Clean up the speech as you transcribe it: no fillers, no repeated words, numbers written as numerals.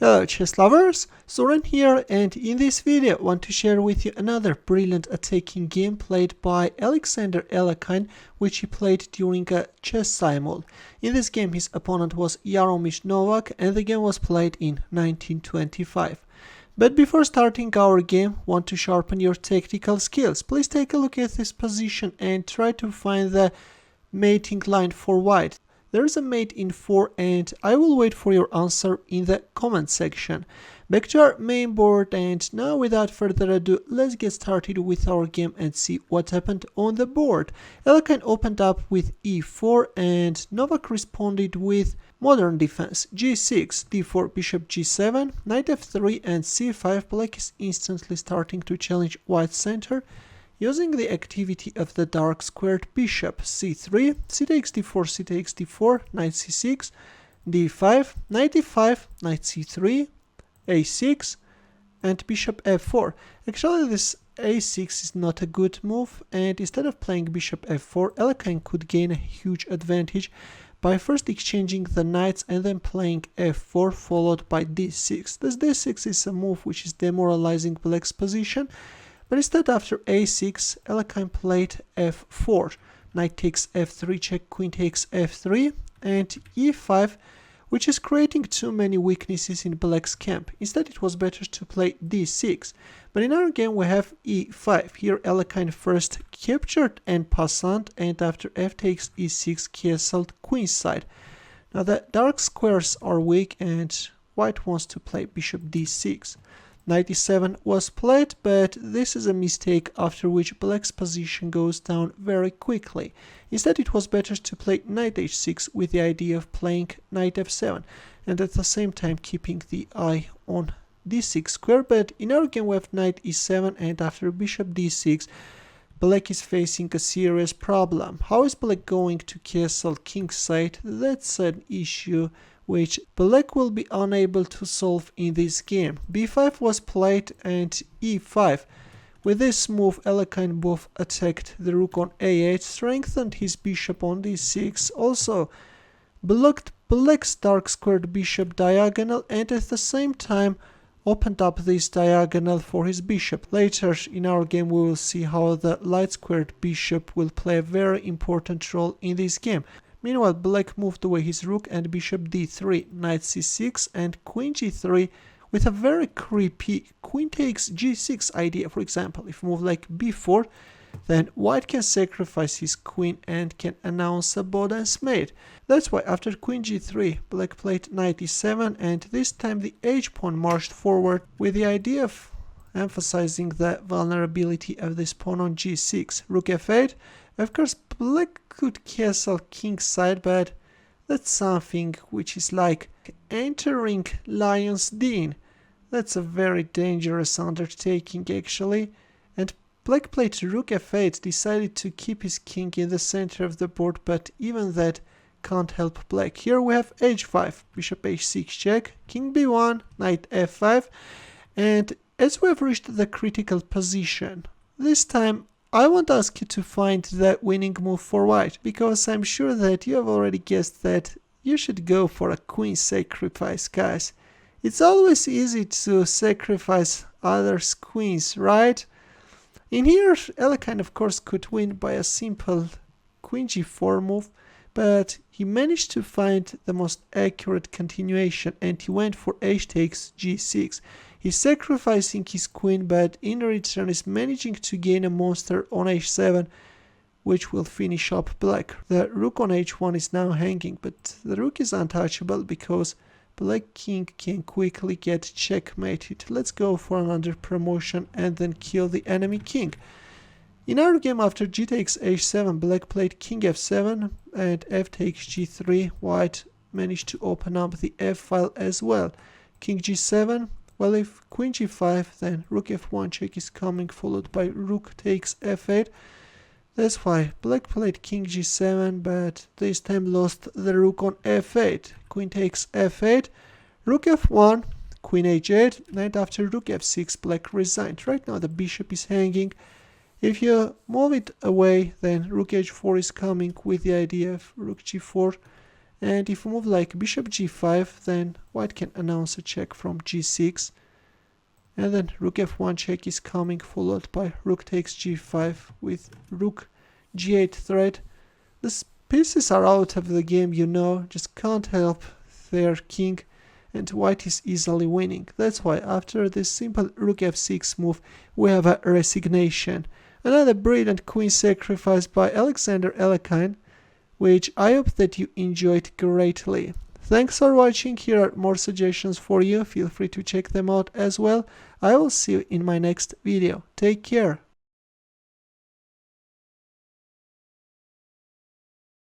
Hello chess lovers, Suren here, and in this video I want to share with you another brilliant attacking game played by Alekhine, which he played during a chess simul. In this game his opponent was Jaromir Novak and the game was played in 1925. But before starting our game, want to sharpen your tactical skills. Please take a look at this position and try to find the mating line for white. There is a mate in 4 and I will wait for your answer in the comment section. Back to our main board, and now without further ado, let's get started with our game and see what happened on the board. Alekhine opened up with e4 and Novak responded with modern defense g6, d4, bishop g7, knight f3 and c5. Black is instantly starting to challenge white's center, using the activity of the dark squared bishop. c3, c takes d4, c takes d4, knight c6, d5, knight e5, knight c3, a6, and bishop f4. Actually, this a6 is not a good move, and instead of playing bishop f4, Alekhine could gain a huge advantage by first exchanging the knights and then playing f4 followed by d6. This d6 is a move which is demoralizing black's position. But instead, after a6, Alekhine played f4, knight takes f3 check, queen takes f3, and e5, which is creating too many weaknesses in black's camp. Instead, it was better to play d6. But in our game, we have e5. Here, Alekhine first captured en passant, and after f takes e6, castled queenside. Now, the dark squares are weak, and white wants to play bishop d6. Knight e7 was played, but this is a mistake, after which black's position goes down very quickly. Instead, it was better to play knight h6 with the idea of playing knight f7 and at the same time keeping the eye on d6 square. But in our game we have knight e7, and after bishop d6 black is facing a serious problem. How is black going to castle kingside? That's an issue which black will be unable to solve in this game. b5 was played and e5. With this move, Alekhine both attacked the rook on a8, strengthened his bishop on d6, also blocked black's dark squared bishop diagonal, and at the same time opened up this diagonal for his bishop. Later in our game we will see how the light squared bishop will play a very important role in this game. Meanwhile, black moved away his rook and bishop d3, knight c6 and queen g3 with a very creepy queen takes g6 idea. For example, if move like b4, then white can sacrifice his queen and can announce a Boden's mate. That's why after queen g3, black played knight e7, and this time the h-pawn marched forward with the idea of emphasizing the vulnerability of this pawn on g6. Rook f8. Of course, black could castle kingside, but that's something which is like entering lion's den. That's a very dangerous undertaking actually. And black played rook f8, decided to keep his king in the center of the board, but even that can't help black. Here we have h5, bishop h6 check, king b1, knight f5, and as we have reached the critical position, this time I won't ask you to find the winning move for white, because I'm sure that you have already guessed that you should go for a queen sacrifice, guys. It's always easy to sacrifice others' queens, right? In here, Alekhine of course could win by a simple queen g4 move, but he managed to find the most accurate continuation and he went for h takes g6. He's sacrificing his queen, but in return is managing to gain a monster on h7, which will finish up black. The rook on h1 is now hanging, but the rook is untouchable because black king can quickly get checkmated. Let's go for another promotion and then kill the enemy king. In our game, after g takes h7, black played king f7 and f takes g3. White managed to open up the f file as well. King g7. Well, if queen g5, then rook f1 check is coming, followed by rook takes f8. That's why black played king g7, but this time lost the rook on f8. Queen takes f8, rook f1, queen h8, and after rook f6, black resigned. Right now the bishop is hanging. If you move it away, then rook h4 is coming with the idea of rook g4 And if we move like bishop g5, then white can announce a check from g6. And then rook f1 check is coming, followed by rook takes g5 with rook g8 threat. The pieces are out of the game, you know, just can't help their king, and white is easily winning. That's why after this simple rook f6 move, we have a resignation. Another brilliant queen sacrifice by Alekhine, which I hope that you enjoyed greatly. Thanks for watching. Here are more suggestions for you. Feel free to check them out as well. I will see you in my next video. Take care.